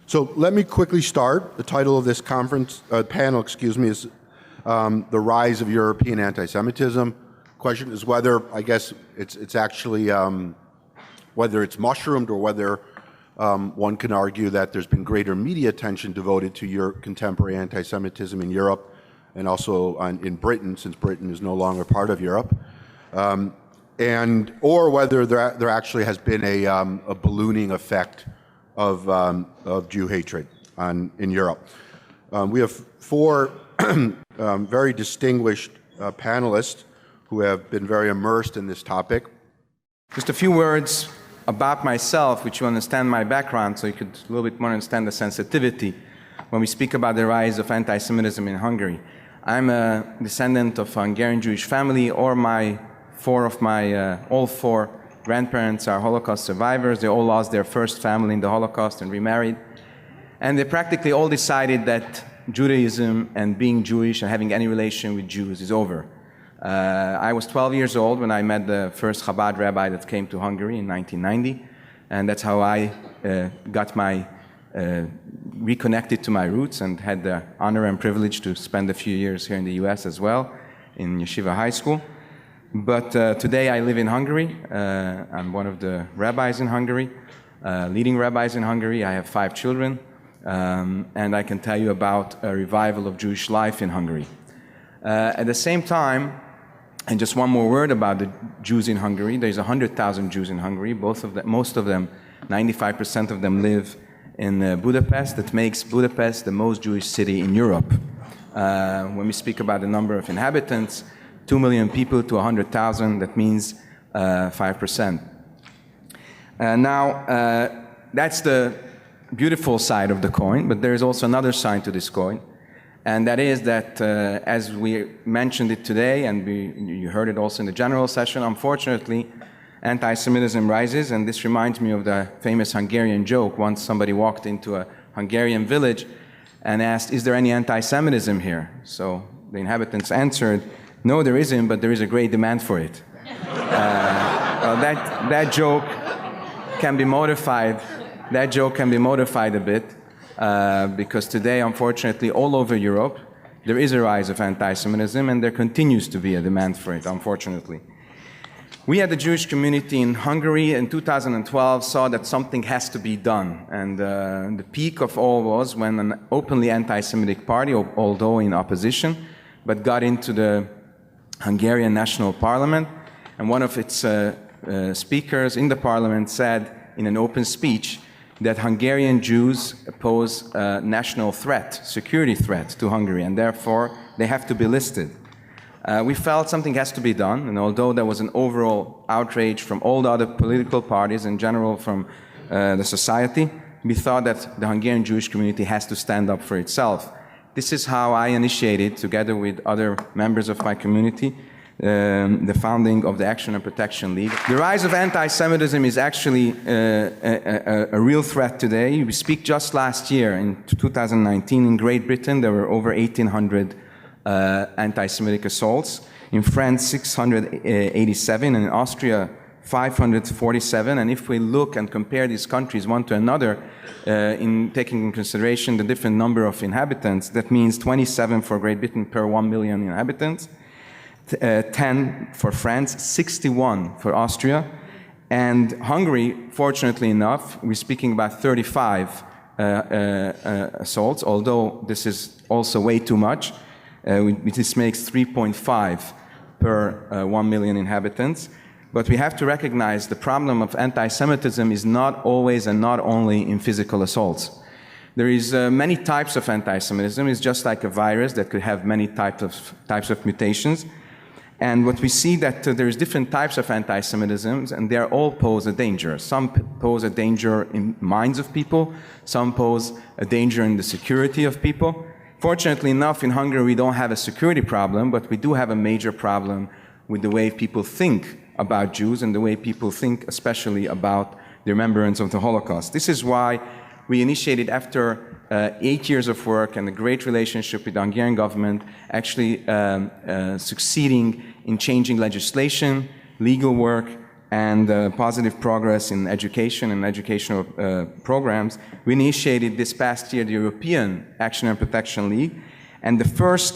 So let me quickly start. The title of this panel, is The Rise of European Anti-Semitism. Question is whether, I guess, it's actually, whether it's mushroomed or whether one can argue that there's been greater media attention devoted to your contemporary anti-Semitism in Europe and also in Britain, since Britain is no longer part of Europe, or whether there actually has been a ballooning effect of Jew hatred in Europe. We have four very distinguished panelists who have been very immersed in this topic. Just a few words about myself, which you understand my background, so you could a little bit more understand the sensitivity when we speak about the rise of anti-Semitism in Hungary. I'm a descendant of a Hungarian Jewish family, or all four grandparents are Holocaust survivors. They all lost their first family in the Holocaust and remarried. And they practically all decided that Judaism and being Jewish and having any relation with Jews is over. I was 12 years old when I met the first Chabad rabbi that came to Hungary in 1990, and that's how I got reconnected to my roots and had the honor and privilege to spend a few years here in the US as well, in Yeshiva High School. But today I live in Hungary. I'm one of the rabbis in Hungary, leading rabbis in Hungary. I have 5 children, and I can tell you about a revival of Jewish life in Hungary. At the same time, and just one more word about the Jews in Hungary. There's 100,000 Jews in Hungary. Most of them, 95% of them, live in Budapest. That makes Budapest the most Jewish city in Europe. When we speak about the number of inhabitants, 2 million people to 100,000, that means 5%. Now, that's the beautiful side of the coin, but there is also another side to this coin. And that is that, as we mentioned it today, and you heard it also in the general session, unfortunately, anti-Semitism rises, and this reminds me of the famous Hungarian joke. Once somebody walked into a Hungarian village and asked, "Is there any anti-Semitism here?" So the inhabitants answered, "No, there isn't, but there is a great demand for it." That joke can be modified. That joke can be modified a bit. Because today, unfortunately, all over Europe, there is a rise of anti-Semitism, and there continues to be a demand for it, unfortunately. We at the Jewish community in Hungary in 2012 saw that something has to be done. And the peak of all was when an openly anti-Semitic party, although in opposition, but got into the Hungarian National Parliament, and one of its speakers in the parliament said in an open speech that Hungarian Jews pose a national threat, security threat to Hungary, and therefore they have to be listed. We felt something has to be done, and although there was an overall outrage from all the other political parties, in general from the society, we thought that the Hungarian Jewish community has to stand up for itself. This is how I initiated, together with other members of my community, the founding of the Action and Protection League. The rise of anti-Semitism is actually a real threat today. We speak just last year, in 2019, in Great Britain, there were over 1,800 anti-Semitic assaults. In France, 687, and in Austria, 547. And if we look and compare these countries one to another, in taking into consideration the different number of inhabitants, that means 27 for Great Britain per 1 million inhabitants. 10 for France, 61 for Austria, and Hungary, fortunately enough, we're speaking about 35 assaults, although this is also way too much. This makes 3.5 per 1 million inhabitants. But we have to recognize the problem of anti-Semitism is not always and not only in physical assaults. There is many types of anti-Semitism. It's just like a virus that could have many types of mutations. And what we see that there's different types of anti-Semitisms, and they all pose a danger. Some pose a danger in minds of people, some pose a danger in the security of people. Fortunately enough, in Hungary we don't have a security problem, but we do have a major problem with the way people think about Jews and the way people think especially about the remembrance of the Holocaust. This is why we initiated, after 8 years of work and a great relationship with the Hungarian government, actually succeeding in changing legislation, legal work, and positive progress in education and educational programs, we initiated this past year the European Action and Protection League. And the first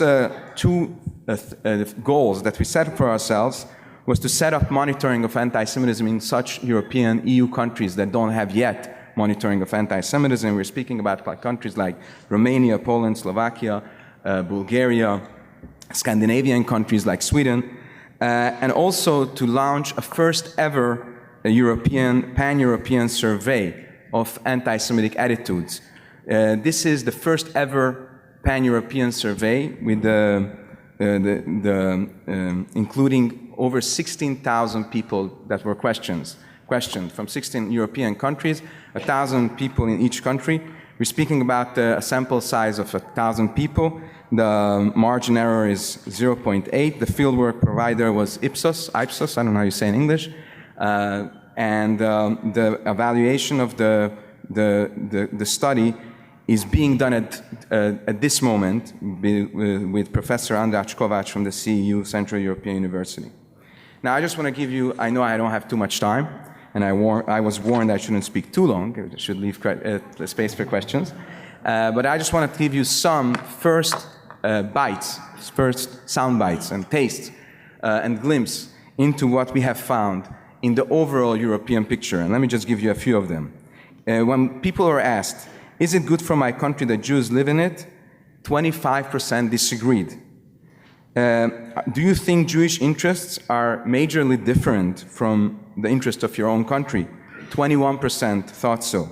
two goals that we set for ourselves was to set up monitoring of anti-Semitism in such European EU countries that don't have yet monitoring of anti-Semitism. We're speaking about countries like Romania, Poland, Slovakia, Bulgaria, Scandinavian countries like Sweden, and also to launch a first ever pan-European survey of anti-Semitic attitudes. This is the first ever pan-European survey with including over 16,000 people that were questioned from 16 European countries, 1,000 people in each country. We're speaking about a sample size of 1,000 people. The margin error is 0.8. The fieldwork provider was Ipsos, I don't know how you say in English. And the evaluation of the study is being done at this moment with Professor András Kovács from the CEU, Central European University. Now I just want to give you, I know I don't have too much time, and I was warned I shouldn't speak too long, I should leave space for questions. But I just want to give you some first sound bites and tastes and glimpse into what we have found in the overall European picture. And let me just give you a few of them. When people are asked, is it good for my country that Jews live in it? 25% disagreed. Do you think Jewish interests are majorly different from the interest of your own country? 21% thought so.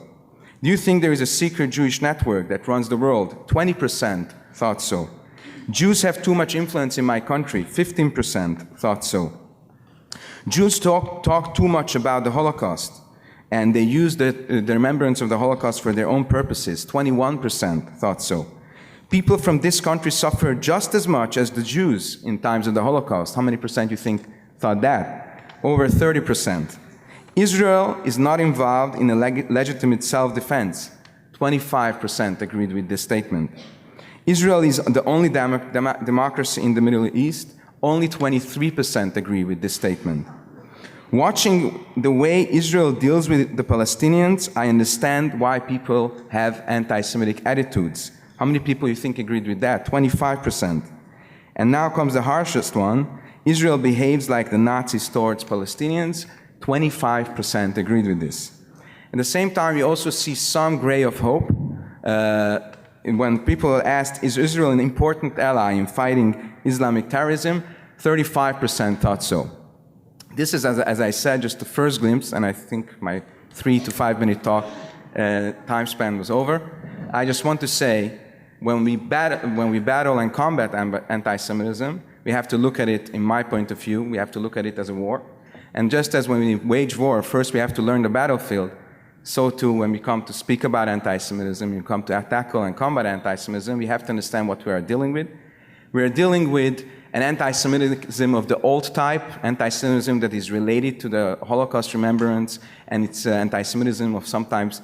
Do you think there is a secret Jewish network that runs the world? 20% thought so. Jews have too much influence in my country? 15% thought so. Jews talk too much about the Holocaust, and they use the remembrance of the Holocaust for their own purposes. 21% thought so. People from this country suffer just as much as the Jews in times of the Holocaust. How many percent you think thought that? Over 30%. Israel is not involved in a legitimate self-defense. 25% agreed with this statement. Israel is the only democracy in the Middle East. Only 23% agree with this statement. Watching the way Israel deals with the Palestinians, I understand why people have anti-Semitic attitudes. How many people you think agreed with that? 25%. And now comes the harshest one. Israel behaves like the Nazis towards Palestinians. 25% agreed with this. At the same time, we also see some gray of hope. When people are asked, is Israel an important ally in fighting Islamic terrorism? 35% thought so. This is, as I said, just the first glimpse, and I think my 3 to 5 minute talk time span was over. I just want to say, when we battle and combat anti-Semitism, we have to look at it, in my point of view, we have to look at it as a war. And just as when we wage war, first we have to learn the battlefield, so too when we come to speak about anti-Semitism, we come to tackle and combat anti-Semitism, we have to understand what we are dealing with. We are dealing with an anti-Semitism of the old type, anti-Semitism that is related to the Holocaust remembrance, and it's anti-Semitism of sometimes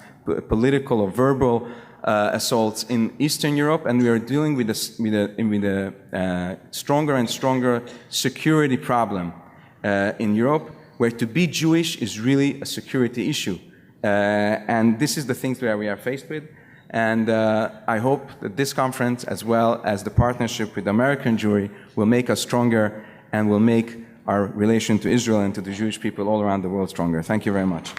political or verbal assaults in Eastern Europe, and we are dealing with a stronger and stronger security problem in Europe, where to be Jewish is really a security issue. And this is the things that we are faced with. And I hope that this conference, as well as the partnership with the American Jewry, will make us stronger and will make our relation to Israel and to the Jewish people all around the world stronger. Thank you very much.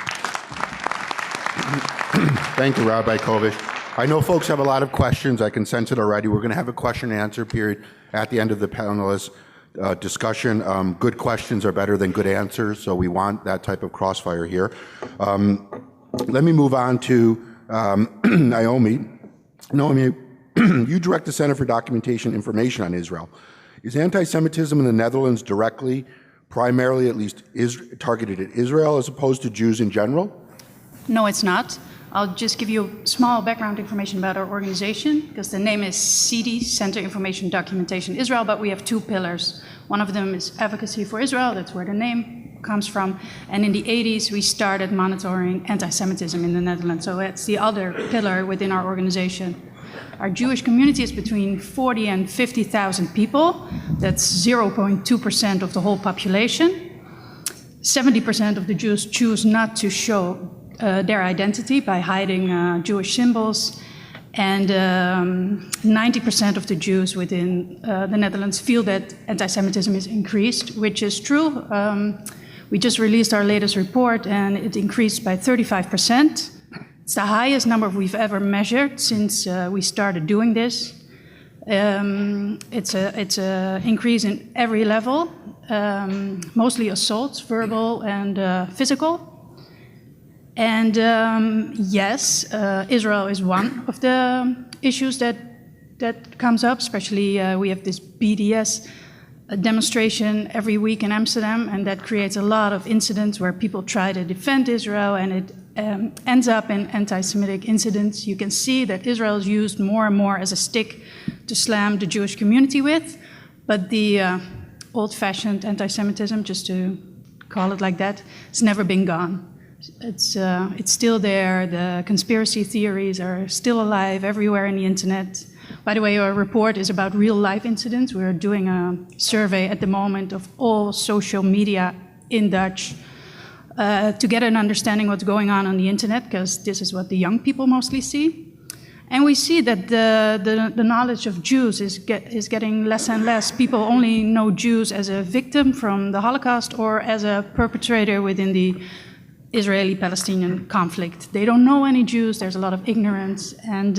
Thank you, Rabbi Kovic. I know folks have a lot of questions. I can sense it already. We're going to have a question and answer period at the end of the panelists' discussion. Good questions are better than good answers, so we want that type of crossfire here. Let me move on to Naomi. Naomi, you direct the Center for Documentation Information on Israel. Is anti-Semitism in the Netherlands directly, primarily at least, targeted at Israel as opposed to Jews in general? No, it's not. I'll just give you small background information about our organization, because the name is CD, Center Information Documentation Israel, but we have two pillars. One of them is advocacy for Israel, that's where the name comes from. And in the 80s, we started monitoring anti-Semitism in the Netherlands. So that's the other pillar within our organization. Our Jewish community is between 40 and 50,000 people. That's 0.2% of the whole population. 70% of the Jews choose not to show their identity by hiding Jewish symbols. And 90% of the Jews within the Netherlands feel that anti-Semitism is increased, which is true. We just released our latest report, and it increased by 35%. It's the highest number we've ever measured since we started doing this. It's an increase in every level, mostly assaults, verbal and physical. And yes, Israel is one of the issues that comes up, especially we have this BDS demonstration every week in Amsterdam, and that creates a lot of incidents where people try to defend Israel, and it ends up in anti-Semitic incidents. You can see that Israel is used more and more as a stick to slam the Jewish community with, but the old-fashioned anti-Semitism, just to call it like that, has never been gone. It's still there. The conspiracy theories are still alive everywhere in the internet. By the way, our report is about real-life incidents. We're doing a survey at the moment of all social media in Dutch to get an understanding what's going on the internet, because this is what the young people mostly see. And we see that the knowledge of Jews is getting less and less. People only know Jews as a victim from the Holocaust or as a perpetrator within the Israeli-Palestinian conflict. They don't know any Jews. There's a lot of ignorance, and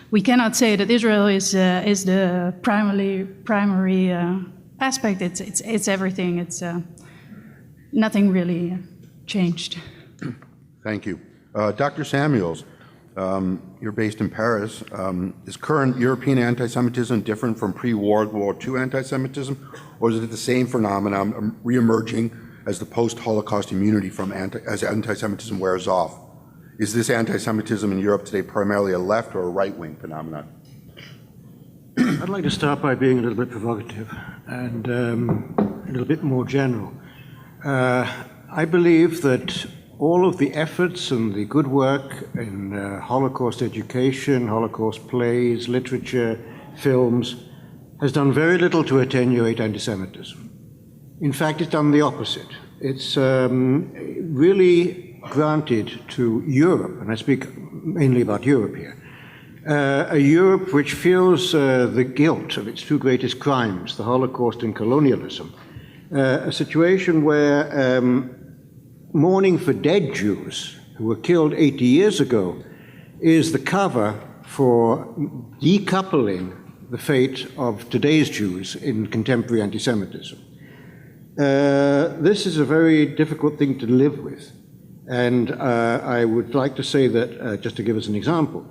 we cannot say that Israel is the primary aspect. It's everything. It's nothing really changed. Thank you, Dr. Samuels. You're based in Paris. Is current European anti-Semitism different from pre-World War II anti-Semitism, or is it the same phenomenon re-emerging as the post-Holocaust immunity as anti-Semitism wears off? Is this anti-Semitism in Europe today primarily a left or a right-wing phenomenon? I'd like to start by being a little bit provocative and a little bit more general. I believe that all of the efforts and the good work in Holocaust education, Holocaust plays, literature, films, has done very little to attenuate anti-Semitism. In fact, it's done the opposite. It's really granted to Europe, and I speak mainly about Europe here, a Europe which feels the guilt of its two greatest crimes, the Holocaust and colonialism, a situation where mourning for dead Jews who were killed 80 years ago is the cover for decoupling the fate of today's Jews in contemporary anti-Semitism. This is a very difficult thing to live with. And I would like to say that, just to give us an example,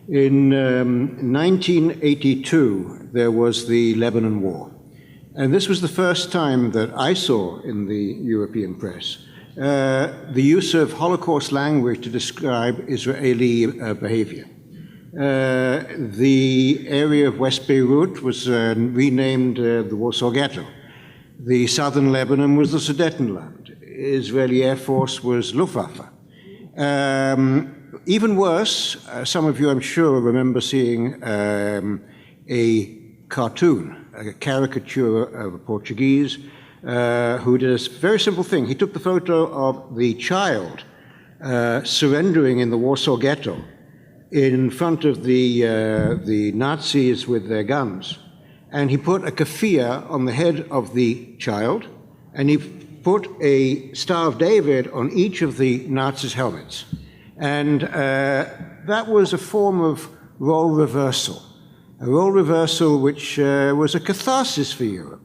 in 1982, there was the Lebanon War. And this was the first time that I saw in the European press the use of Holocaust language to describe Israeli behavior. The area of West Beirut was renamed the Warsaw Ghetto. The southern Lebanon was the Sudetenland. Israeli Air Force was Luftwaffe. Even worse, some of you, I'm sure, remember seeing a cartoon, a caricature of a Portuguese who did a very simple thing. He took the photo of the child surrendering in the Warsaw Ghetto in front of the Nazis with their guns. And he put a keffiyeh on the head of the child, and he put a Star of David on each of the Nazis' helmets. And that was a form of role reversal, which was a catharsis for Europe.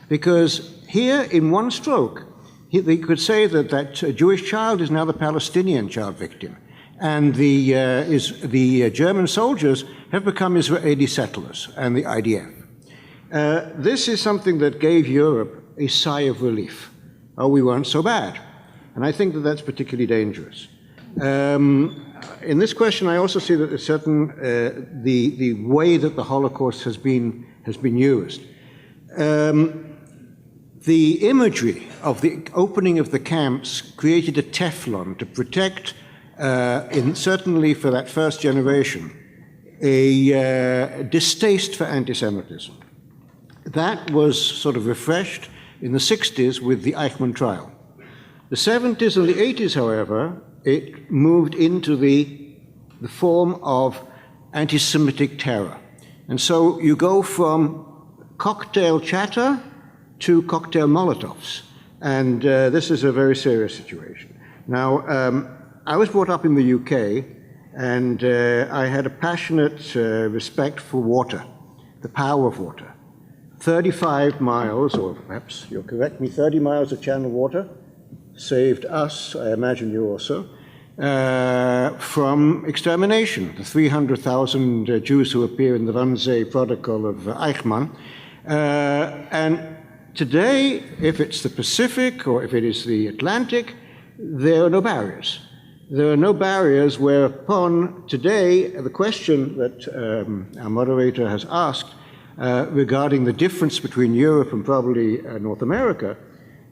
Because here, in one stroke, they could say that that Jewish child is now the Palestinian child victim. And the German soldiers have become Israeli settlers and the IDF. This is something that gave Europe a sigh of relief. Oh, we weren't so bad. And I think that that's particularly dangerous. In this question, I also see that a certain, the way that the Holocaust has been used. The imagery of the opening of the camps created a Teflon to protect, certainly for that first generation, a distaste for anti-Semitism. That was sort of refreshed in the 60s with the Eichmann trial. The 70s and the 80s, however, it moved into the form of anti-Semitic terror. And so you go from cocktail chatter to cocktail Molotovs. And this is a very serious situation. Now, I was brought up in the UK, and I had a passionate respect for water, the power of water. 35 miles, or perhaps you'll correct me, 30 miles of channel water saved us, I imagine you also, from extermination. The 300,000 Jews who appear in the Wannsee Protocol of Eichmann. And today, if it's the Pacific or if it is the Atlantic, there are no barriers. There are no barriers whereupon today the question that our moderator has asked regarding the difference between Europe and probably North America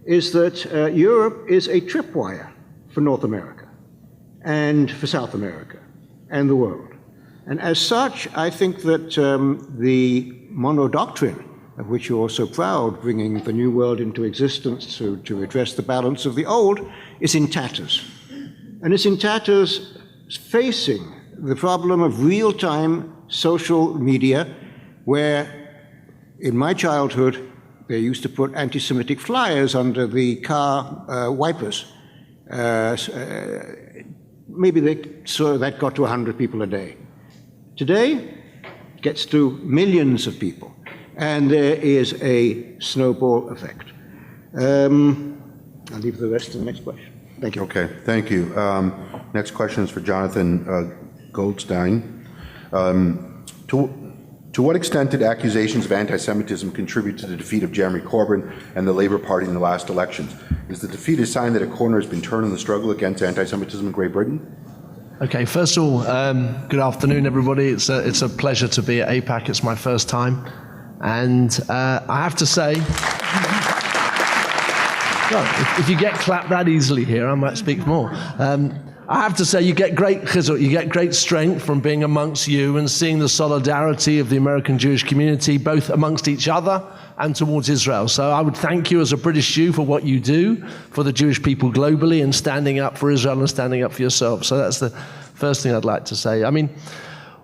is that Europe is a tripwire for North America and for South America and the world. And as such, I think that the monodoctrine, of which you're so proud, bringing the new world into existence to address the balance of the old, is in tatters. And it's in tatters facing the problem of real-time social media, where in my childhood, they used to put anti-Semitic flyers under the car wipers. Maybe that got to 100 people a day. Today, it gets to millions of people. And there is a snowball effect. I'll leave the rest to the next question. Thank you. Okay, thank you. Next question is for Jonathan Goldstein. To what extent did accusations of anti-Semitism contribute to the defeat of Jeremy Corbyn and the Labour Party in the last elections? Is the defeat a sign that a corner has been turned in the struggle against anti-Semitism in Great Britain? Okay, first of all, good afternoon, everybody. It's a pleasure to be at AIPAC. It's my first time. And I have to say, well, if you get clapped that easily here, I might speak more. I have to say, you get great chizuk, you get great strength from being amongst you and seeing the solidarity of the American Jewish community, both amongst each other and towards Israel. So I would thank you as a British Jew for what you do for the Jewish people globally and standing up for Israel and standing up for yourself. So that's the first thing I'd like to say. I mean,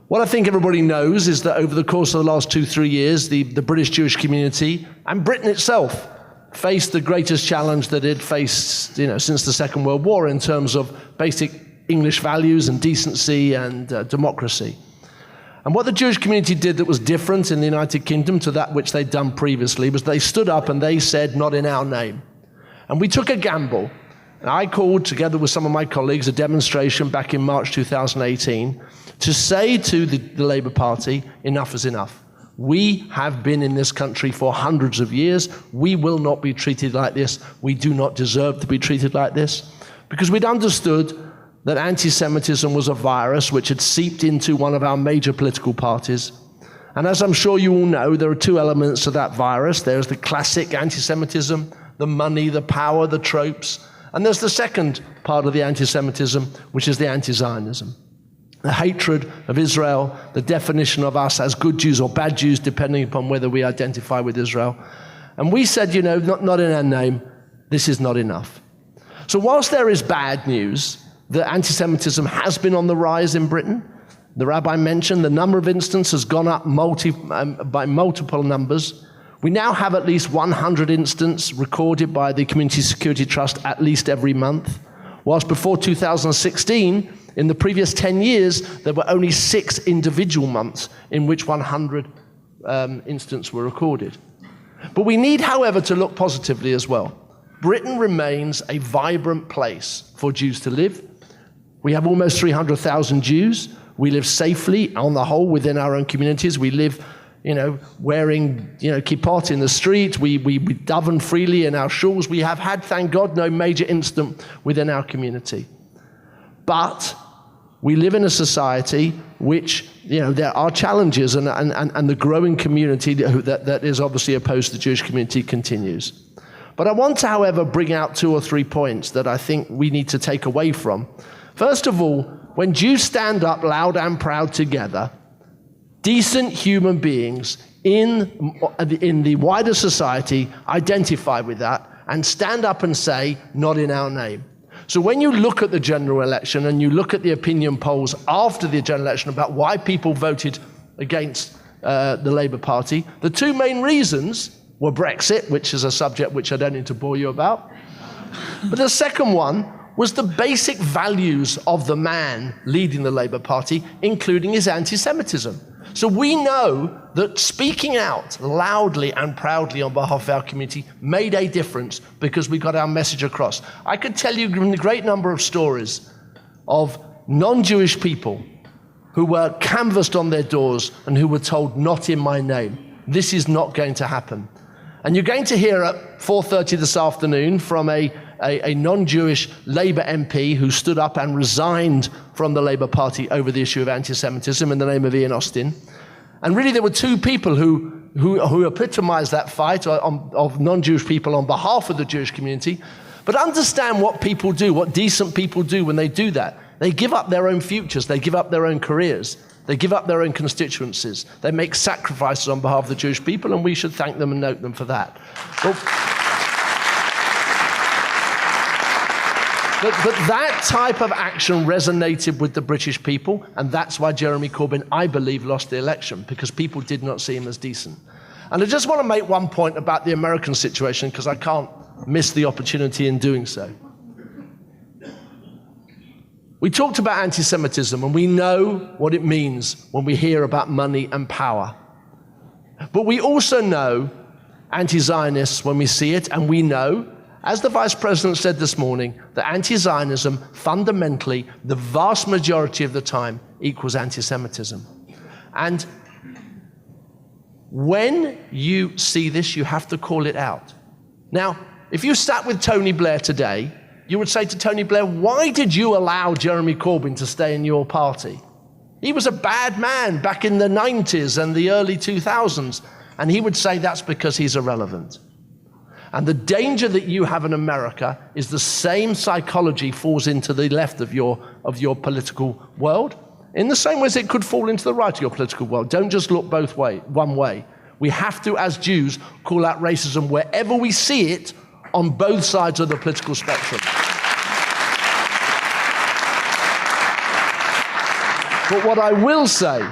what I think everybody knows is that over the course of the last 2-3 years, the British Jewish community and Britain itself faced the greatest challenge that it faced, since the Second World War in terms of basic English values and decency and democracy. And what the Jewish community did that was different in the United Kingdom to that which they'd done previously was they stood up and they said, "Not in our name." And we took a gamble. And I called, together with some of my colleagues, a demonstration back in March 2018 to say to the Labour Party, enough is enough. We have been in this country for hundreds of years. We will not be treated like this. We do not deserve to be treated like this. Because we'd understood that anti-Semitism was a virus which had seeped into one of our major political parties. And as I'm sure you all know, there are two elements to that virus. There's the classic anti-Semitism, the money, the power, the tropes. And there's the second part of the anti-Semitism, which is the anti-Zionism. The hatred of Israel, the definition of us as good Jews or bad Jews, depending upon whether we identify with Israel. And we said, not in our name, this is not enough. So whilst there is bad news, that anti-Semitism has been on the rise in Britain, the rabbi mentioned the number of instances has gone up by multiple numbers. We now have at least 100 instances recorded by the Community Security Trust at least every month, whilst before 2016, in the previous 10 years, there were only 6 individual months in which 100 instances were recorded. But we need, however, to look positively as well. Britain remains a vibrant place for Jews to live. We have almost 300,000 Jews. We live safely, on the whole, within our own communities. We live, wearing, kippot in the street. We daven freely in our shuls. We have had, thank God, no major incident within our community. But we live in a society which, there are challenges, and the growing community that is obviously opposed to the Jewish community continues. But I want to, however, bring out 2 or 3 points that I think we need to take away from. First of all, when Jews stand up loud and proud together, decent human beings in the wider society identify with that and stand up and say, not in our name. So when you look at the general election and you look at the opinion polls after the general election about why people voted against the Labour Party, the two main reasons were Brexit, which is a subject which I don't need to bore you about. But the second one was the basic values of the man leading the Labour Party, including his anti-Semitism. So we know that speaking out loudly and proudly on behalf of our community made a difference because we got our message across. I could tell you a great number of stories of non-Jewish people who were canvassed on their doors and who were told, not in my name. This is not going to happen. And you're going to hear at 4:30 this afternoon from a non-Jewish Labour MP who stood up and resigned from the Labour Party over the issue of anti-Semitism in the name of Ian Austin. And really there were two people who epitomised that fight of non-Jewish people on behalf of the Jewish community. But understand what people do, what decent people do when they do that. They give up their own futures, they give up their own careers, they give up their own constituencies. They make sacrifices on behalf of the Jewish people, and we should thank them and note them for that. But that type of action resonated with the British people, and that's why Jeremy Corbyn, I believe, lost the election, because people did not see him as decent. And I just want to make one point about the American situation, because I can't miss the opportunity in doing so. We talked about anti-Semitism, and we know what it means when we hear about money and power. But we also know anti-Zionists when we see it, and we know, as the Vice President said this morning, that anti-Zionism fundamentally, the vast majority of the time, equals anti-Semitism. And when you see this, you have to call it out. Now, if you sat with Tony Blair today, you would say to Tony Blair, why did you allow Jeremy Corbyn to stay in your party? He was a bad man back in the 90s and the early 2000s. And he would say that's because he's irrelevant. And the danger that you have in America is the same psychology falls into the left of your political world, in the same way as it could fall into the right of your political world. Don't just look one way. We have to, as Jews, call out racism wherever we see it on both sides of the political spectrum. But what I will say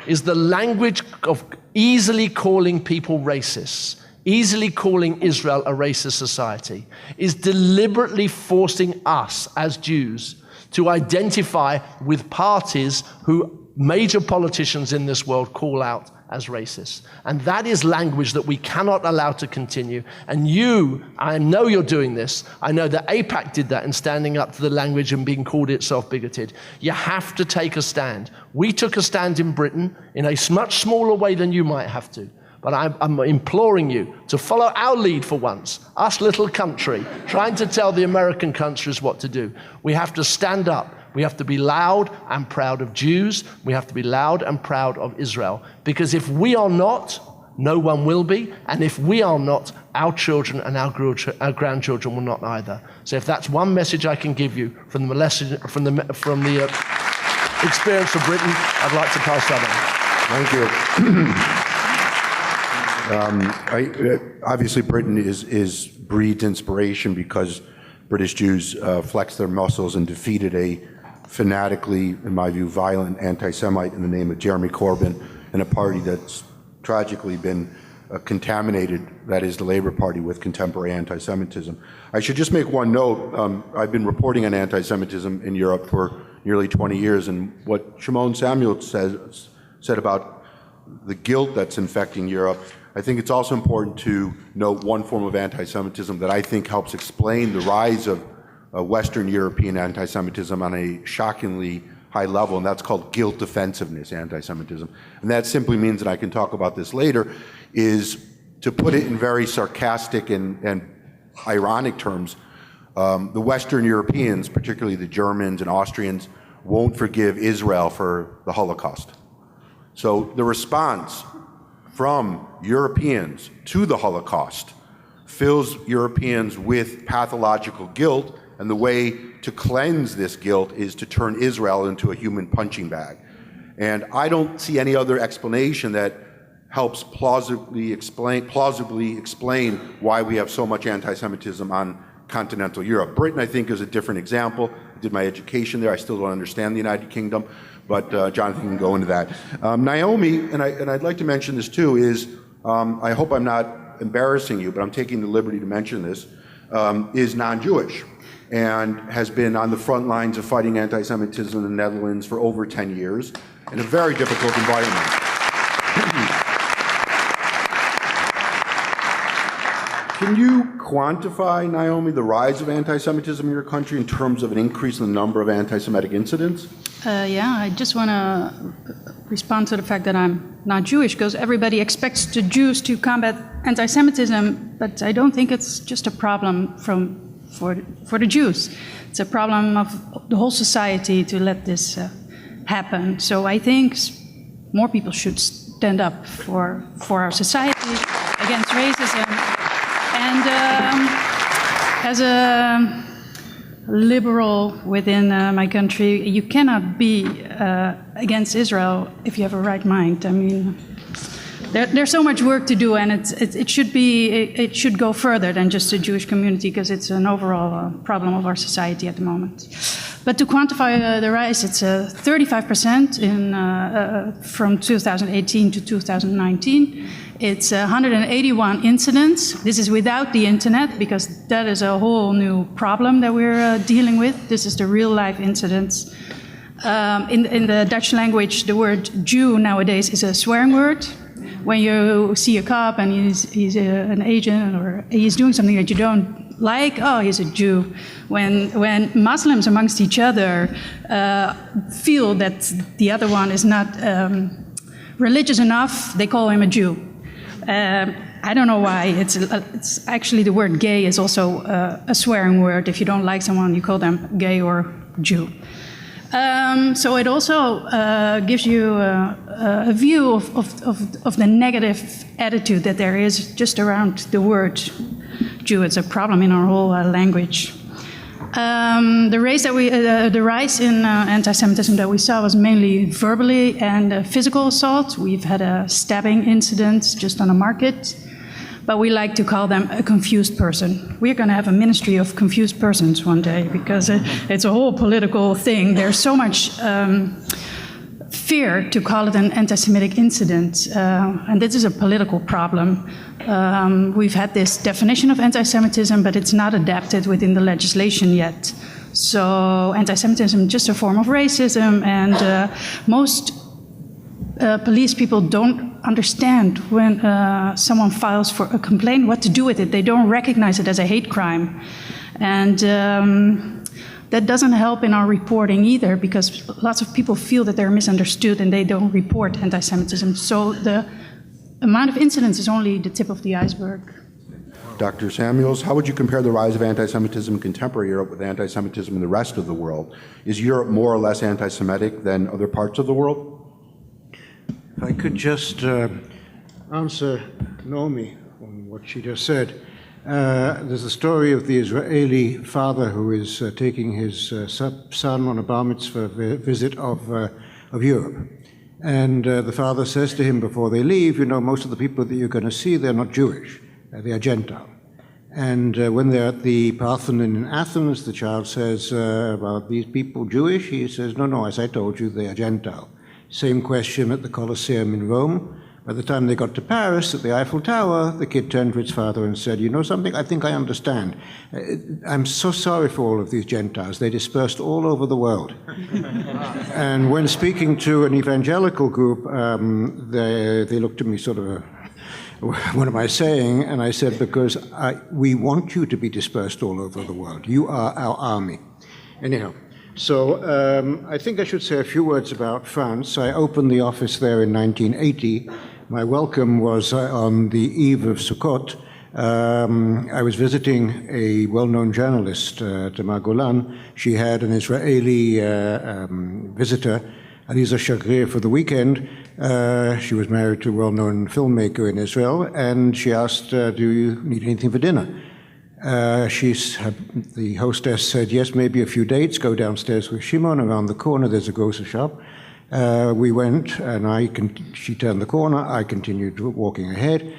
is the language of easily calling people racists, easily calling Israel a racist society, is deliberately forcing us as Jews to identify with parties who major politicians in this world call out as racist. And that is language that we cannot allow to continue. And you, I know you're doing this. I know that AIPAC did that in standing up to the language and being called itself bigoted. You have to take a stand. We took a stand in Britain in a much smaller way than you might have to. But I'm imploring you to follow our lead for once, us little country, trying to tell the American countries what to do. We have to stand up. We have to be loud and proud of Jews. We have to be loud and proud of Israel. Because if we are not, no one will be. And if we are not, our children and our grandchildren will not either. So if that's one message I can give you from the experience of Britain, I'd like to pass that on. Thank you. Obviously, Britain is breeds inspiration because British Jews flexed their muscles and defeated a fanatically, in my view, violent anti-Semite in the name of Jeremy Corbyn, and a party that's tragically been contaminated, that is the Labour Party, with contemporary anti-Semitism. I should just make one note. I've been reporting on anti-Semitism in Europe for nearly 20 years, and what Shimon Samuel said about the guilt that's infecting Europe, I think it's also important to note one form of anti-Semitism that I think helps explain the rise of Western European anti-Semitism on a shockingly high level, and that's called guilt defensiveness anti-Semitism. And that simply means, and I can talk about this later, is to put it in very sarcastic and ironic terms, the Western Europeans, particularly the Germans and Austrians, won't forgive Israel for the Holocaust. So the response from Europeans to the Holocaust fills Europeans with pathological guilt, and the way to cleanse this guilt is to turn Israel into a human punching bag. And I don't see any other explanation that helps plausibly explain why we have so much anti-Semitism on continental Europe. Britain, I think, is a different example. I did my education there. I still don't understand the United Kingdom, but Jonathan can go into that. Naomi, and I'd like to mention this too, is, I hope I'm not embarrassing you, but I'm taking the liberty to mention this, is non-Jewish and has been on the front lines of fighting anti-Semitism in the Netherlands for over 10 years in a very difficult environment. Can you quantify, Naomi, the rise of anti-Semitism in your country in terms of an increase in the number of anti-Semitic incidents? Yeah, I just want to respond to the fact that I'm not Jewish, because everybody expects the Jews to combat anti-Semitism, but I don't think it's just a problem for the Jews. It's a problem of the whole society to let this happen. So I think more people should stand up for our society against racism. And as a liberal within my country, you cannot be against Israel if you have a right mind. I mean, there's so much work to do, and it should go further than just the Jewish community, because it's an overall problem of our society at the moment. But to quantify the rise, it's 35% from 2018 to 2019. It's 181 incidents. This is without the internet, because that is a whole new problem that we're dealing with. This is the real life incidents. In the Dutch language, the word Jew nowadays is a swearing word. When you see a cop and he's an agent or he's doing something that you don't like, oh, he's a Jew. When Muslims amongst each other feel that the other one is not religious enough, they call him a Jew. I don't know why. It's actually the word gay is also a swearing word. If you don't like someone, you call them gay or Jew. So it also gives you a view of the negative attitude that there is just around the word Jew. It's a problem in our whole language. The rise in anti-Semitism that we saw was mainly verbally and physical assault. We've had a stabbing incident just on a market, but we like to call them a confused person. We're going to have a ministry of confused persons one day, because it's a whole political thing. There's so much fear to call it an anti-Semitic incident, and this is a political problem. We've had this definition of anti-Semitism, but it's not adapted within the legislation yet. So anti-Semitism is just a form of racism, and most police people don't understand when someone files for a complaint what to do with it. They don't recognize it as a hate crime. And that doesn't help in our reporting either, because lots of people feel that they're misunderstood and they don't report anti-Semitism. So the amount of incidents is only the tip of the iceberg. Dr. Samuels, how would you compare the rise of anti-Semitism in contemporary Europe with anti-Semitism in the rest of the world? Is Europe more or less anti-Semitic than other parts of the world? If I could just answer Naomi on what she just said. There's a story of the Israeli father who is taking his son on a bar mitzvah visit of Europe. And the father says to him before they leave, you know, most of the people that you're going to see, they're not Jewish, they are Gentile. And when they're at the Parthenon in Athens, the child says, about these people Jewish? He says, no, as I told you, they are Gentile. Same question at the Colosseum in Rome. By the time they got to Paris, at the Eiffel Tower, the kid turned to its father and said, you know something, I think I understand. I'm so sorry for all of these Gentiles. They dispersed all over the world. And when speaking to an evangelical group, they looked at me sort of, what am I saying? And I said, because we want you to be dispersed all over the world. You are our army. Anyhow. So I think I should say a few words about France. I opened the office there in 1980. My welcome was on the eve of Sukkot. I was visiting a well-known journalist, Tamar Golan. She had an Israeli visitor, Aliza Shagrir, for the weekend. She was married to a well-known filmmaker in Israel, and she asked, do you need anything for dinner? The hostess said, yes, maybe a few dates. Go downstairs with Shimon. Around the corner, there's a grocery shop. We went, and she turned the corner. I continued walking ahead.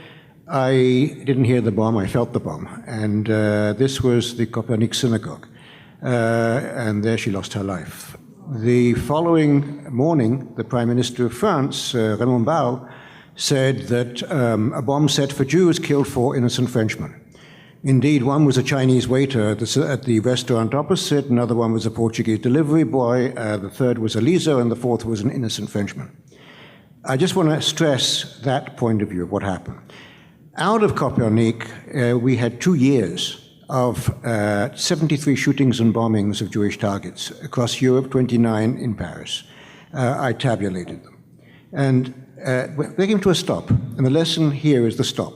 I didn't hear the bomb. I felt the bomb. And this was the Copernic Synagogue. And there she lost her life. The following morning, the Prime Minister of France, Raymond Barre, said that a bomb set for Jews killed 4 innocent Frenchmen. Indeed, one was a Chinese waiter at the restaurant opposite, another one was a Portuguese delivery boy, the third was a Liso, and the fourth was an innocent Frenchman. I just want to stress that point of view of what happened. Out of Copernic, we had 2 years of 73 shootings and bombings of Jewish targets across Europe, 29 in Paris. I tabulated them. And they came to a stop, and the lesson here is the stop.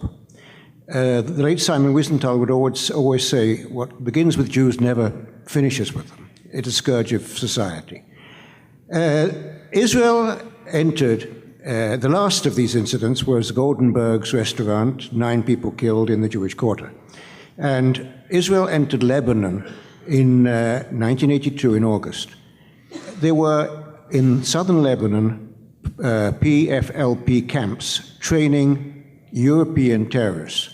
The late Simon Wiesenthal would always say, what begins with Jews never finishes with them. It's a scourge of society. Israel entered, the last of these incidents was Goldenberg's restaurant, 9 people killed in the Jewish Quarter. And Israel entered Lebanon in 1982 in August. There were in southern Lebanon PFLP camps training European terrorists.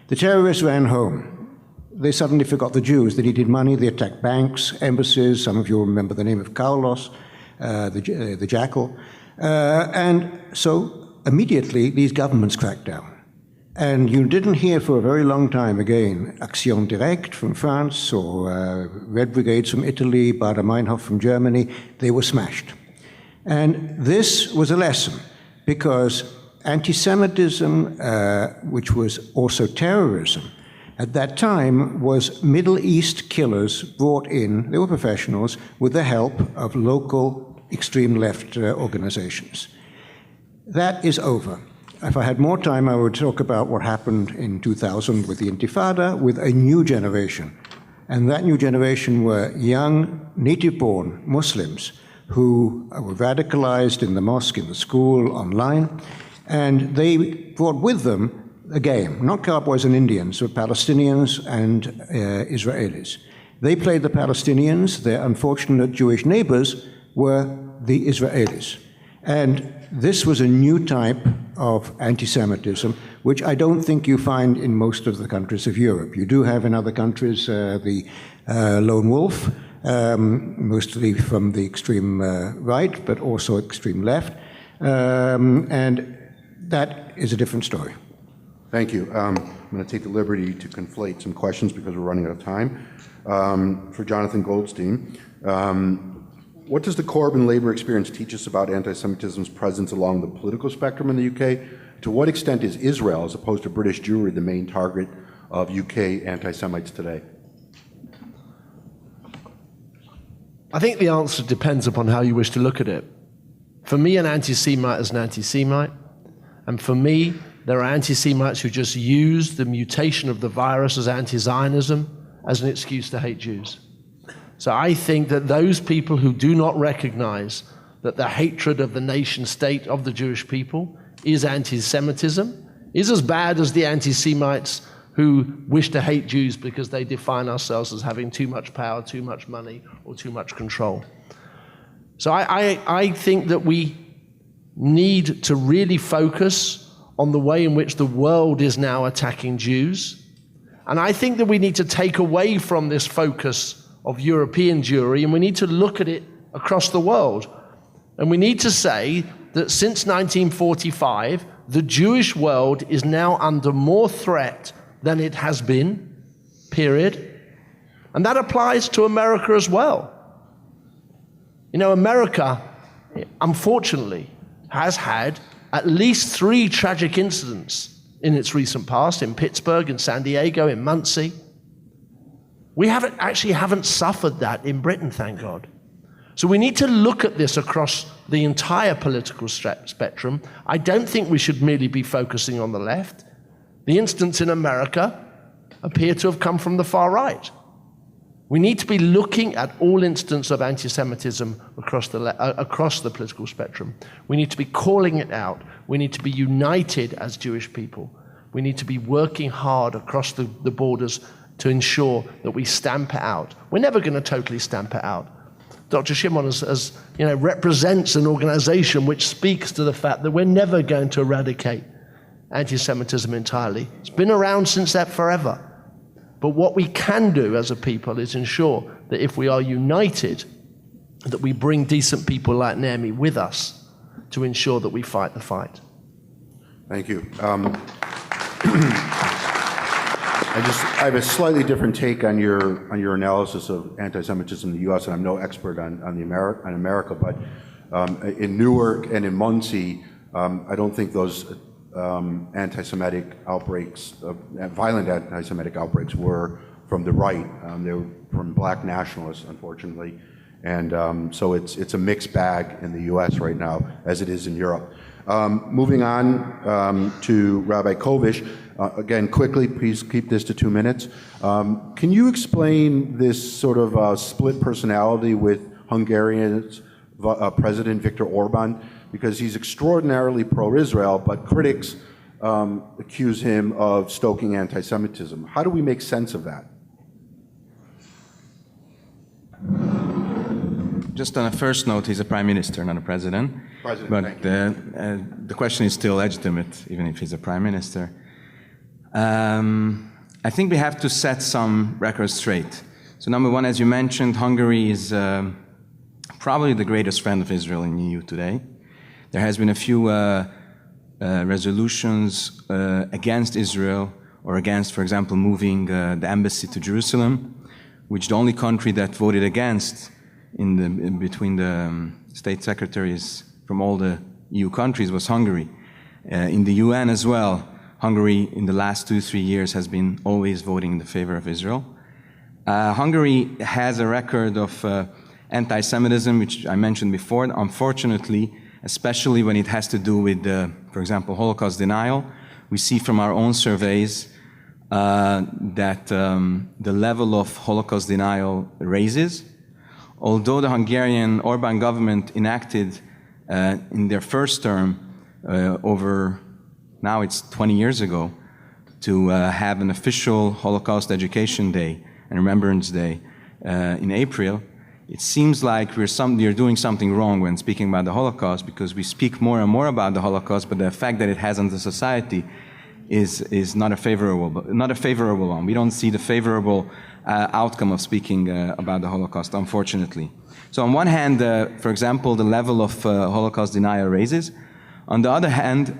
The terrorists ran home. They suddenly forgot the Jews. They needed money. They attacked banks, embassies. Some of you will remember the name of Carlos, the Jackal. And so immediately these governments cracked down. And you didn't hear for a very long time again Action Directe from France or Red Brigades from Italy, Baader-Meinhof from Germany. They were smashed. And this was a lesson because anti-Semitism, which was also terrorism, at that time was Middle East killers brought in, they were professionals, with the help of local extreme left organizations. That is over. If I had more time, I would talk about what happened in 2000 with the Intifada, with a new generation. And that new generation were young, native-born Muslims who were radicalized in the mosque, in the school, online. And they brought with them a game, not cowboys and Indians, but Palestinians and Israelis. They played the Palestinians. Their unfortunate Jewish neighbors were the Israelis. And this was a new type of anti-Semitism, which I don't think you find in most of the countries of Europe. You do have in other countries the lone wolf, mostly from the extreme right, but also extreme left. And that is a different story. Thank you. I'm going to take the liberty to conflate some questions because we're running out of time. For Jonathan Goldstein, what does the Corbyn Labour experience teach us about anti-Semitism's presence along the political spectrum in the UK? To what extent is Israel, as opposed to British Jewry, the main target of UK anti-Semites today? I think the answer depends upon how you wish to look at it. For me, an anti-Semite is an anti-Semite. And for me, there are anti-Semites who just use the mutation of the virus as anti-Zionism as an excuse to hate Jews. So I think that those people who do not recognize that the hatred of the nation state of the Jewish people is anti-Semitism, is as bad as the anti-Semites who wish to hate Jews because they define ourselves as having too much power, too much money, or too much control. So I think that we need to really focus on the way in which the world is now attacking Jews. And I think that we need to take away from this focus of European Jewry, and we need to look at it across the world. And we need to say that since 1945, the Jewish world is now under more threat than it has been, period. And that applies to America as well. You know, America, unfortunately, has had at least 3 tragic incidents in its recent past, in Pittsburgh, in San Diego, in Muncie. We haven't suffered that in Britain, thank God. So we need to look at this across the entire political spectrum. I don't think we should merely be focusing on the left. The incidents in America appear to have come from the far right. We need to be looking at all instances of anti-Semitism across the political spectrum. We need to be calling it out. We need to be united as Jewish people. We need to be working hard across the borders to ensure that we stamp it out. We're never going to totally stamp it out, Dr. Shimon as represents an organization which speaks to the fact that we're never going to eradicate anti-Semitism entirely. It's been around since that forever. But what we can do as a people is ensure that if we are united, that we bring decent people like Naomi with us to ensure that we fight the fight. Thank you. I have a slightly different take on your analysis of anti-Semitism in the U.S., and I'm no expert on America, but in Newark and in Muncie, I don't think those anti-Semitic outbreaks, violent anti-Semitic outbreaks, were from the right. They were from black nationalists, unfortunately, and so it's a mixed bag in the U.S. right now, as it is in Europe. Moving on to Rabbi Kovish. Again, quickly, please keep this to 2 minutes. Can you explain this sort of split personality with Hungarian's President Viktor Orban? Because he's extraordinarily pro-Israel, but critics accuse him of stoking anti-Semitism. How do we make sense of that? Just on a first note, he's a prime minister, not a president. But the question is still legitimate, even if he's a prime minister. I think we have to set some records straight. So number one, as you mentioned, Hungary is probably the greatest friend of Israel in the EU today. There has been a few resolutions against Israel or against, for example, moving the embassy to Jerusalem, which the only country that voted against between the state secretaries from all the EU countries was Hungary. In the UN as well, Hungary in the last 2-3 years has been always voting in the favor of Israel. Hungary has a record of anti-Semitism, which I mentioned before. Unfortunately, especially when it has to do with, for example, Holocaust denial, we see from our own surveys that the level of Holocaust denial raises. Although the Hungarian Orban government enacted in their first term now it's 20 years ago, to have an official Holocaust Education Day and Remembrance Day in April, it seems like we're doing something wrong when speaking about the Holocaust, because we speak more and more about the Holocaust, but the effect that it has on the society is not a favorable one. We don't see the favorable outcome of speaking about the Holocaust, unfortunately. So on one hand, for example, the level of Holocaust denial raises. On the other hand,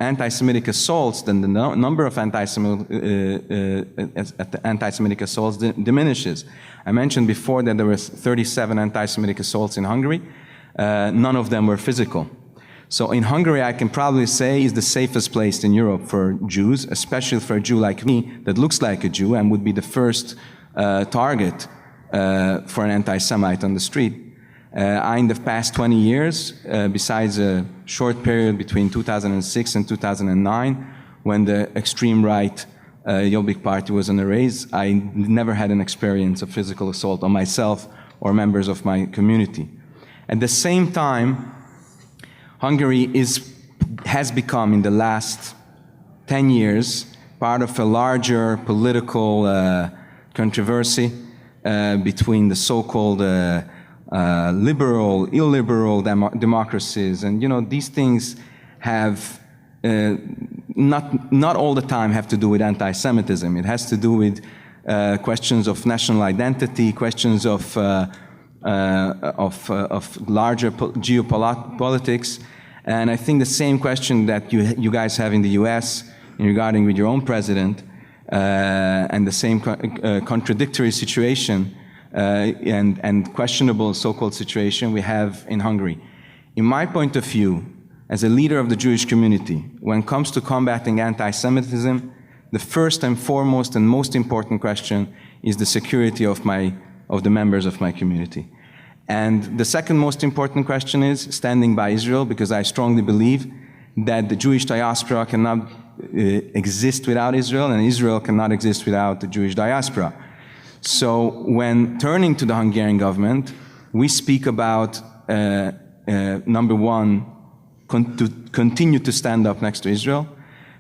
anti-Semitic assaults, then the number of anti-Semitic assaults diminishes. I mentioned before that there were 37 anti-Semitic assaults in Hungary. None of them were physical. So in Hungary, I can probably say is the safest place in Europe for Jews, especially for a Jew like me that looks like a Jew and would be the first target for an anti-Semite on the street. In the past 20 years, besides a short period between 2006 and 2009, when the extreme right Jobbik Party was on the rise, I never had an experience of physical assault on myself or members of my community. At the same time, Hungary has become, in the last 10 years, part of a larger political controversy between the so-called liberal, illiberal democracies. And, these things have not all the time have to do with anti-Semitism. It has to do with questions of national identity, questions of larger geopolitics. And I think the same question that you guys have in the US regarding with your own president, and the same contradictory situation and questionable so-called situation we have in Hungary. In my point of view, as a leader of the Jewish community, when it comes to combating anti-Semitism, the first and foremost and most important question is the security of the members of my community. And the second most important question is standing by Israel, because I strongly believe that the Jewish diaspora cannot exist without Israel, and Israel cannot exist without the Jewish diaspora. So when turning to the Hungarian government, we speak about, number one, to continue to stand up next to Israel.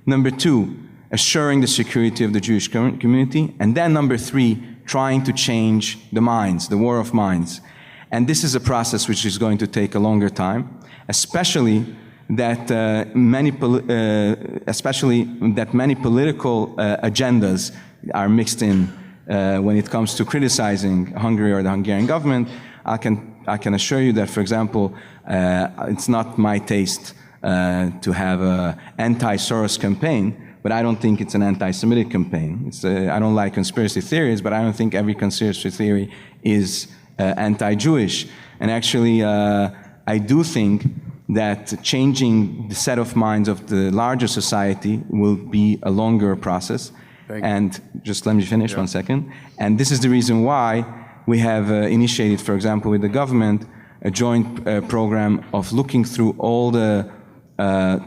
Number two, assuring the security of the Jewish community. And then number three, trying to change the minds, the war of minds. And this is a process which is going to take a longer time, especially that many political agendas are mixed in when it comes to criticizing Hungary or the Hungarian government. I can assure you that, for example, it's not my taste to have an anti-Soros campaign, but I don't think it's an anti-Semitic campaign. I don't like conspiracy theories, but I don't think every conspiracy theory is anti-Jewish. And actually, I do think that changing the set of minds of the larger society will be a longer process. And just let me finish 1 second. And this is the reason why we have initiated, for example, with the government, a joint program of looking through all the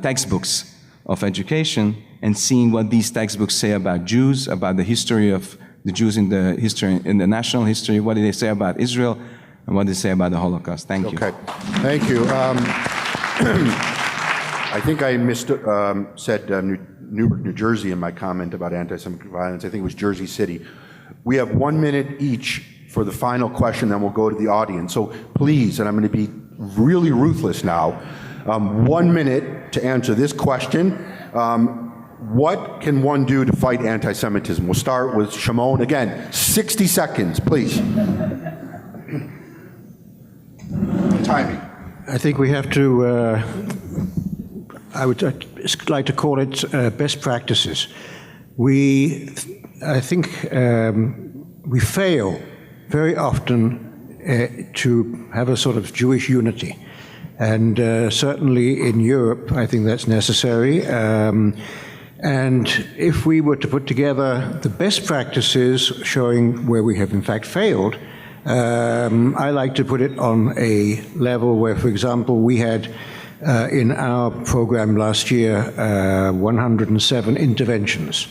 textbooks of education and seeing what these textbooks say about Jews, about the history of the Jews in the national history, what do they say about Israel, and what do they say about the Holocaust. Thank you. Okay, thank you. I think I said Newark, New Jersey in my comment about anti-Semitic violence. I think it was Jersey City. We have 1 minute each for the final question, then we'll go to the audience. So please, and I'm going to be really ruthless now, 1 minute to answer this question. What can one do to fight anti-Semitism? We'll start with Shimon. Again, 60 seconds, please. Timing. I think we have to, I would like to call it best practices. I think we fail very often to have a sort of Jewish unity. And certainly in Europe, I think that's necessary. And if we were to put together the best practices showing where we have in fact failed, I like to put it on a level where, for example, we had in our program last year 107 interventions.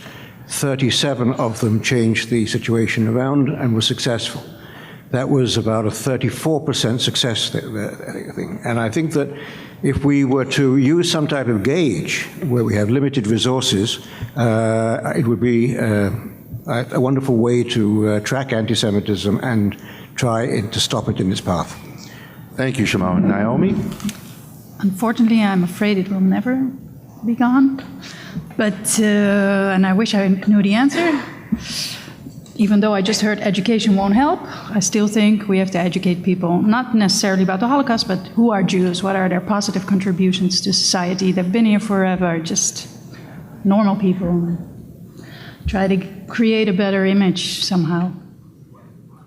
37 of them changed the situation around and were successful. That was about a 34% success thing. And I think that if we were to use some type of gauge where we have limited resources, it would be a wonderful way to track anti-Semitism and try to stop it in its path. Thank you, Shimon. Naomi? Unfortunately, I'm afraid it will never be gone. But, and I wish I knew the answer. Even though I just heard education won't help, I still think we have to educate people, not necessarily about the Holocaust, but who are Jews, what are their positive contributions to society. They've been here forever, just normal people. Try to create a better image somehow.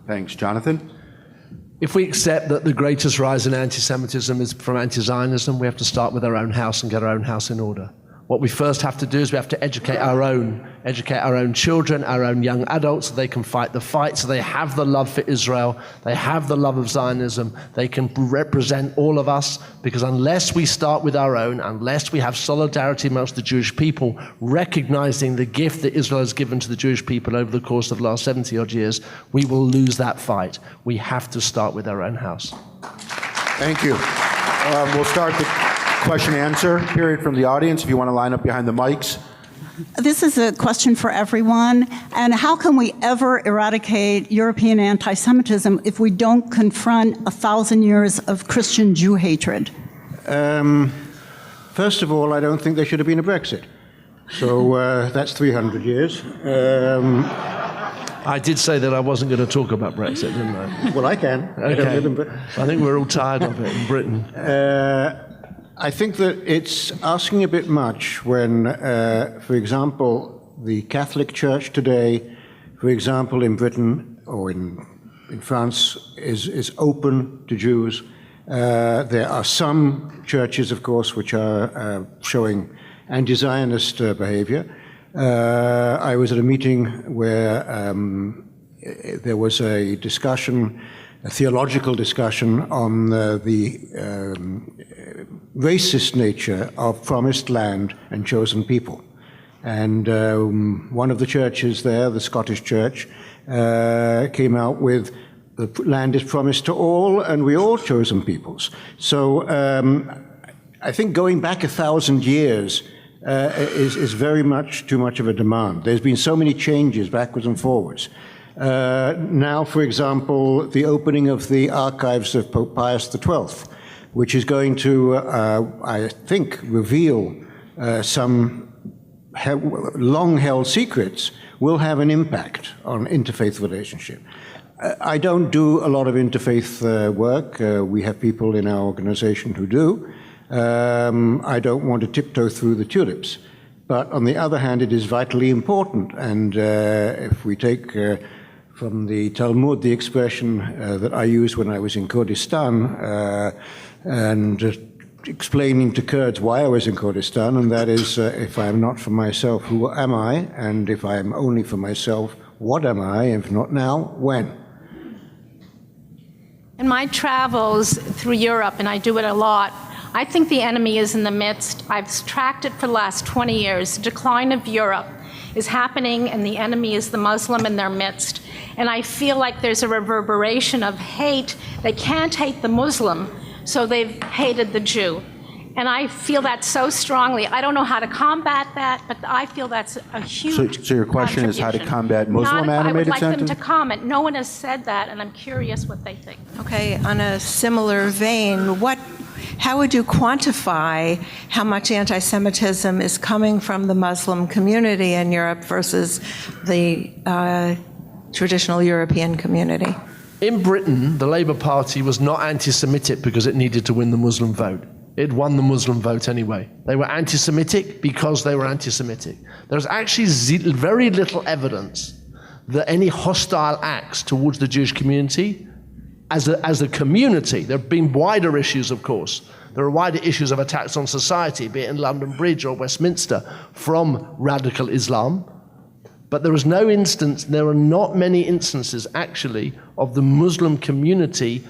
Thanks. Jonathan? If we accept that the greatest rise in anti-Semitism is from anti-Zionism, we have to start with our own house and get our own house in order. What we first have to do is we have to educate our own children, our own young adults, so they can fight the fight, so they have the love for Israel, they have the love of Zionism, they can represent all of us, because unless we start with our own, unless we have solidarity amongst the Jewish people, recognizing the gift that Israel has given to the Jewish people over the course of the last 70-odd years, we will lose that fight. We have to start with our own house. Thank you. We'll start the question-answer period from the audience, if you want to line up behind the mics. This is a question for everyone. And how can we ever eradicate European anti-Semitism if we don't confront 1,000 years of Christian Jew hatred? First of all, I don't think there should have been a Brexit. So that's 300 years. I did say that I wasn't going to talk about Brexit, didn't I? Well, I can. Okay. I don't live in Britain. I think we're all tired of it in Britain. I think that it's asking a bit much when, for example, the Catholic Church today, for example, in Britain or in France, is open to Jews. There are some churches, of course, which are showing anti-Zionist behavior. I was at a meeting where there was a discussion, a theological discussion on the racist nature of promised land and chosen people. And one of the churches there, the Scottish Church, came out with the land is promised to all and we all chosen peoples. So I think going back 1,000 years is very much too much of a demand. There's been so many changes backwards and forwards. Now, for example, the opening of the archives of Pope Pius XII, which is going to, I think, reveal some long-held secrets, will have an impact on interfaith relationship. I don't do a lot of interfaith work. We have people in our organization who do. I don't want to tiptoe through the tulips. But on the other hand, it is vitally important. And if we take from the Talmud the expression that I used when I was in Kurdistan, and explaining to Kurds why I was in Kurdistan, and that is, if I am not for myself, who am I? And if I am only for myself, what am I? If not now, when? In my travels through Europe, and I do it a lot, I think the enemy is in the midst. I've tracked it for the last 20 years. The decline of Europe is happening, and the enemy is the Muslim in their midst. And I feel like there's a reverberation of hate. They can't hate the Muslim, so they've hated the Jew. And I feel that so strongly. I don't know how to combat that, but I feel that's a huge So your question is how to combat Muslim-animated I would like them sentiment? to comment. No one has said that, and I'm curious what they think. Okay, on a similar vein, how would you quantify how much anti-Semitism is coming from the Muslim community in Europe versus the traditional European community? In Britain, the Labour Party was not anti-Semitic because it needed to win the Muslim vote. It won the Muslim vote anyway. They were anti-Semitic because they were anti-Semitic. There's actually very little evidence that any hostile acts towards the Jewish community as a community. There have been wider issues, of course. There are wider issues of attacks on society, be it in London Bridge or Westminster, from radical Islam. But there is no instance, there are not many instances actually of the Muslim community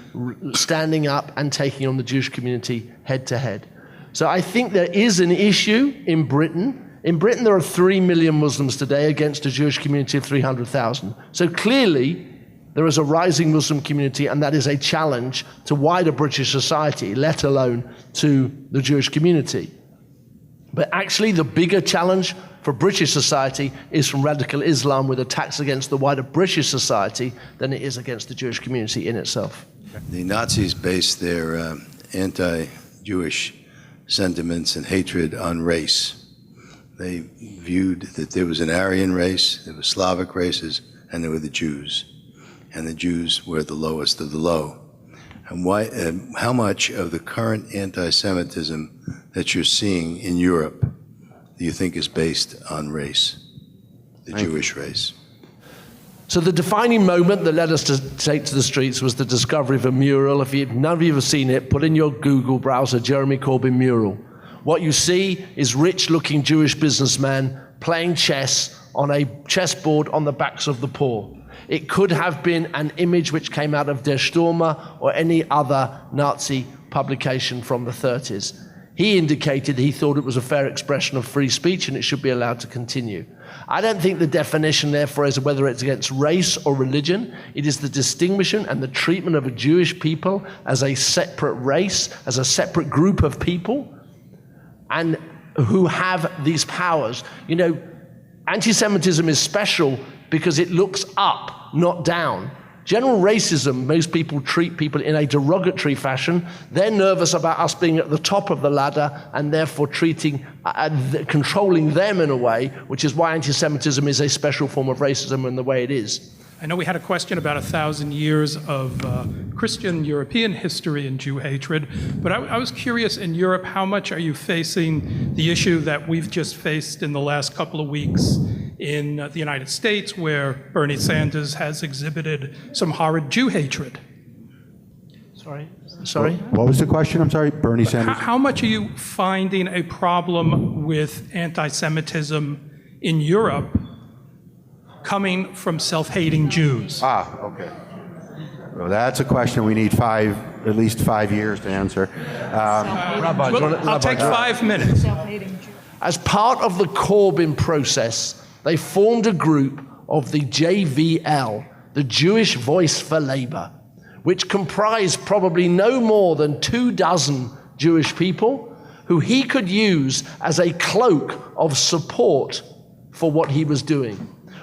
standing up and taking on the Jewish community head to head. So I think there is an issue in Britain. In Britain, there are 3 million Muslims today against a Jewish community of 300,000. So clearly, there is a rising Muslim community, and that is a challenge to wider British society, let alone to the Jewish community. But actually, the bigger challenge for British society is from radical Islam with attacks against the wider British society than it is against the Jewish community in itself. The Nazis based their anti-Jewish sentiments and hatred on race. They viewed that there was an Aryan race, there were Slavic races, and there were the Jews. And the Jews were the lowest of the low. And why? How much of the current anti-Semitism that you're seeing in Europe do you think is based on race, the Jewish race? So the defining moment that led us to take to the streets was the discovery of a mural. If none of you have seen it, put in your Google browser, Jeremy Corbyn mural. What you see is rich-looking Jewish businessmen playing chess on a chessboard on the backs of the poor. It could have been an image which came out of Der Stürmer or any other Nazi publication from the 30s. He indicated he thought it was a fair expression of free speech and it should be allowed to continue. I don't think the definition, therefore, is whether it's against race or religion. It is the distinguishing and the treatment of a Jewish people as a separate race, as a separate group of people, and who have these powers. You know, anti-Semitism is special because it looks up, not down. General racism, most people treat people in a derogatory fashion. They're nervous about us being at the top of the ladder and therefore controlling them in a way, which is why anti-Semitism is a special form of racism in the way it is. I know we had a question about 1,000 years of Christian European history and Jew hatred, but I was curious, in Europe, how much are you facing the issue that we've just faced in the last couple of weeks in the United States, where Bernie Sanders has exhibited some horrid Jew hatred? Sorry? What was the question? I'm sorry, Bernie Sanders. How much are you finding a problem with anti-Semitism in Europe coming from self-hating Jews? Okay. Well, that's a question we need at least 5 years to answer. Rabbi, I'll take 5 minutes. As part of the Corbyn process, they formed a group of the JVL, the Jewish Voice for Labour, which comprised probably no more than 24 Jewish people who he could use as a cloak of support for what he was doing.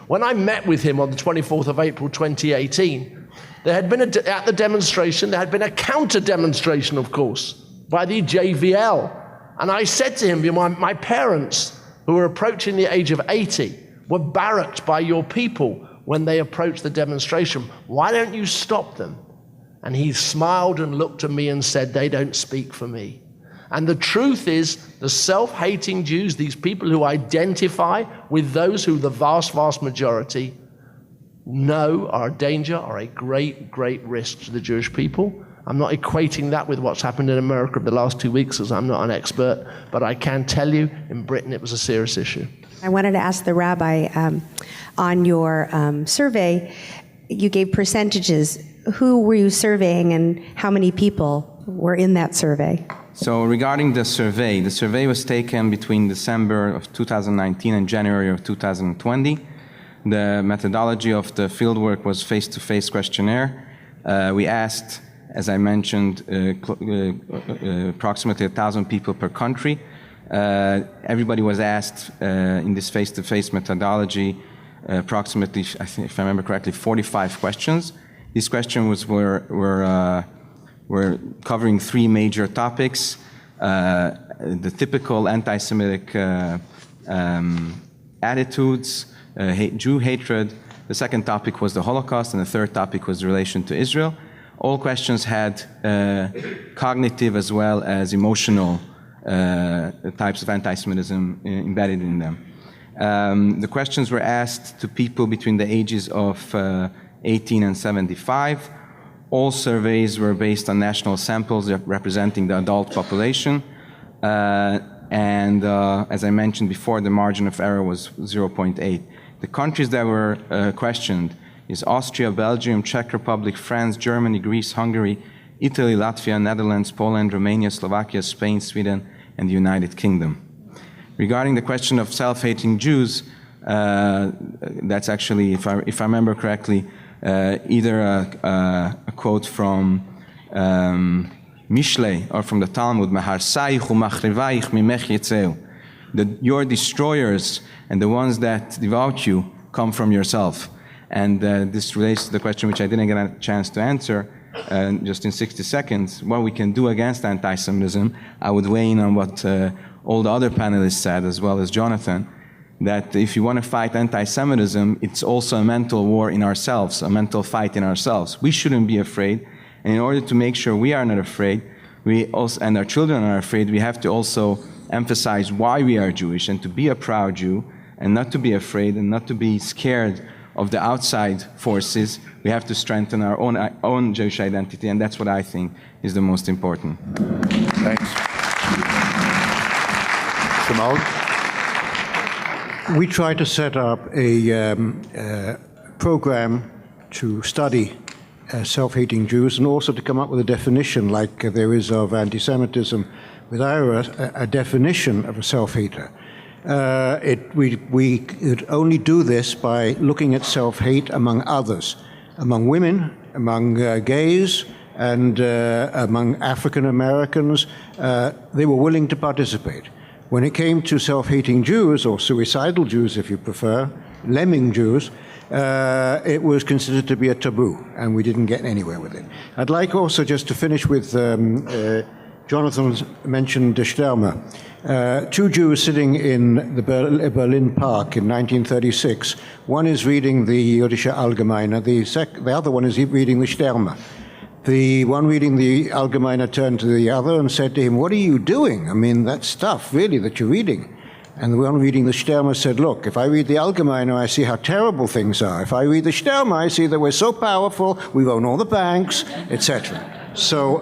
When I met with him on the 24th of April 2018, there had been at the demonstration, there had been a counter-demonstration, of course, by the JVL. And I said to him, my parents, who were approaching the age of 80, were barracked by your people when they approached the demonstration. Why don't you stop them? And he smiled and looked at me and said, they don't speak for me. And the truth is, the self-hating Jews, these people who identify with those who the vast, vast majority know are a danger, are a great, great risk to the Jewish people. I'm not equating that with what's happened in America over the last 2 weeks, as I'm not an expert, but I can tell you, in Britain, it was a serious issue. I wanted to ask the rabbi, on your survey, you gave percentages. Who were you surveying and how many people were in that survey? So regarding the survey was taken between December of 2019 and January of 2020. The methodology of the fieldwork was face-to-face questionnaire. We asked, as I mentioned, approximately 1,000 people per country. Everybody was asked in this face-to-face methodology approximately, I think, if I remember correctly, 45 questions. These questions were covering three major topics: the typical anti-Semitic attitudes, Jew hatred. The second topic was the Holocaust, and the third topic was the relation to Israel. All questions had cognitive as well as emotional types of anti-Semitism embedded in them. The questions were asked to people between the ages of 18 and 75. All surveys were based on national samples representing the adult population. As I mentioned before, the margin of error was 0.8. The countries that were questioned is Austria, Belgium, Czech Republic, France, Germany, Greece, Hungary, Italy, Latvia, Netherlands, Poland, Romania, Slovakia, Spain, Sweden, and the United Kingdom. Regarding the question of self-hating Jews, that's actually, if I remember correctly, either a quote from Mishlei or from the Talmud, your destroyers and the ones that devout you come from yourself. And this relates to the question which I didn't get a chance to answer just in 60 seconds, what we can do against anti-Semitism. I would weigh in on what all the other panelists said, as well as Jonathan, that if you want to fight anti-Semitism, it's also a mental war in ourselves, a mental fight in ourselves. We shouldn't be afraid. And in order to make sure we are not afraid, we also, and our children are afraid, we have to also emphasize why we are Jewish and to be a proud Jew and not to be afraid and not to be scared of the outside forces. We have to strengthen our own Jewish identity, and that's what I think is the most important. Thanks. Simone? We try to set up a program to study self-hating Jews and also to come up with a definition, like there is of anti-Semitism with IRA, a definition of a self-hater. We could only do this by looking at self-hate among others, among women, among gays, and among African Americans. They were willing to participate. When it came to self-hating Jews, or suicidal Jews if you prefer, lemming Jews, it was considered to be a taboo, and we didn't get anywhere with it. I'd like also just to finish with Jonathan mentioned De Sterme. Two Jews sitting in the Berlin Park in 1936. One is reading the Jüdische Allgemeine, the other one is reading the Sterme. The one reading the Allgemeine turned to the other and said to him, "What are you doing? I mean, that stuff, really, that you're reading." And the one reading the Sterme said, "Look, if I read the Allgemeine, I see how terrible things are. If I read the Sterme, I see that we're so powerful, we own all the banks, etc." So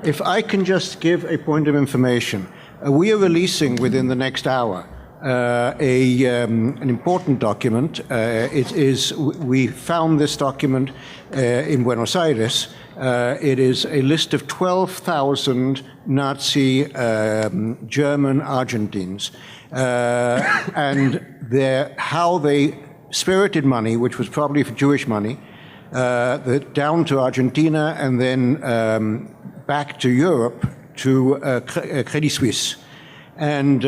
if I can just give a point of information, we are releasing within the next hour an important document. We found this document in Buenos Aires. It is a list of 12,000 Nazi German Argentines and how they spirited money, which was probably for Jewish money, down to Argentina and then back to Europe to Credit Suisse. And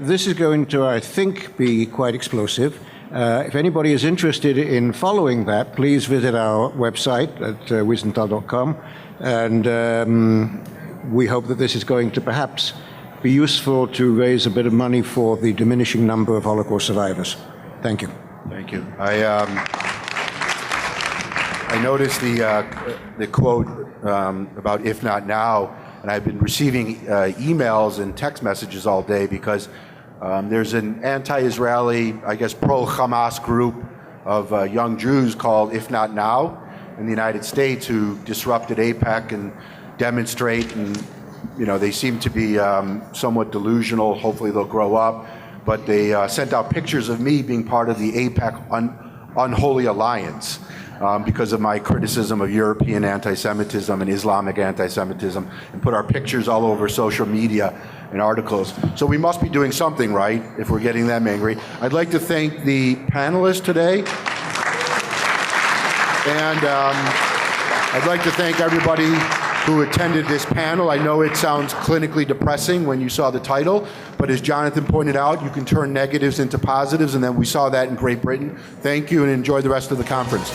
this is going to, I think, be quite explosive. If anybody is interested in following that, please visit our website at wiesenthal.com, and we hope that this is going to perhaps be useful to raise a bit of money for the diminishing number of Holocaust survivors. Thank you. Thank you. I noticed the quote about "if not now," and I've been receiving emails and text messages all day because there's an anti-Israeli, I guess, pro-Hamas group of young Jews called "If Not Now" in the United States who disrupted AIPAC and demonstrate, and they seem to be somewhat delusional. Hopefully they'll grow up. But they sent out pictures of me being part of the AIPAC Unholy Alliance because of my criticism of European anti-Semitism and Islamic anti-Semitism, and put our pictures all over social media and articles. So we must be doing something right if we're getting them angry. I'd like to thank the panelists today. And I'd like to thank everybody who attended this panel. I know it sounds clinically depressing when you saw the title, but as Jonathan pointed out, you can turn negatives into positives, and then we saw that in Great Britain. Thank you, and enjoy the rest of the conference.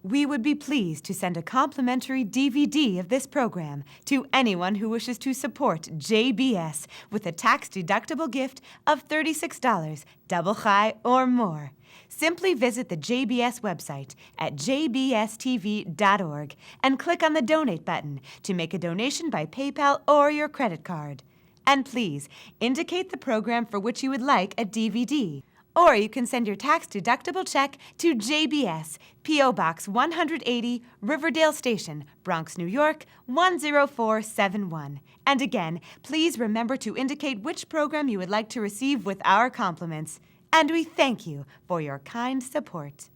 We would be pleased to send a complimentary DVD of this program to anyone who wishes to support JBS with a tax-deductible gift of $36, double high or more. Simply visit the JBS website at jbstv.org and click on the Donate button to make a donation by PayPal or your credit card. And please indicate the program for which you would like a DVD. Or you can send your tax-deductible check to JBS, P.O. Box 180, Riverdale Station, Bronx, New York, 10471. And again, please remember to indicate which program you would like to receive with our compliments. And we thank you for your kind support.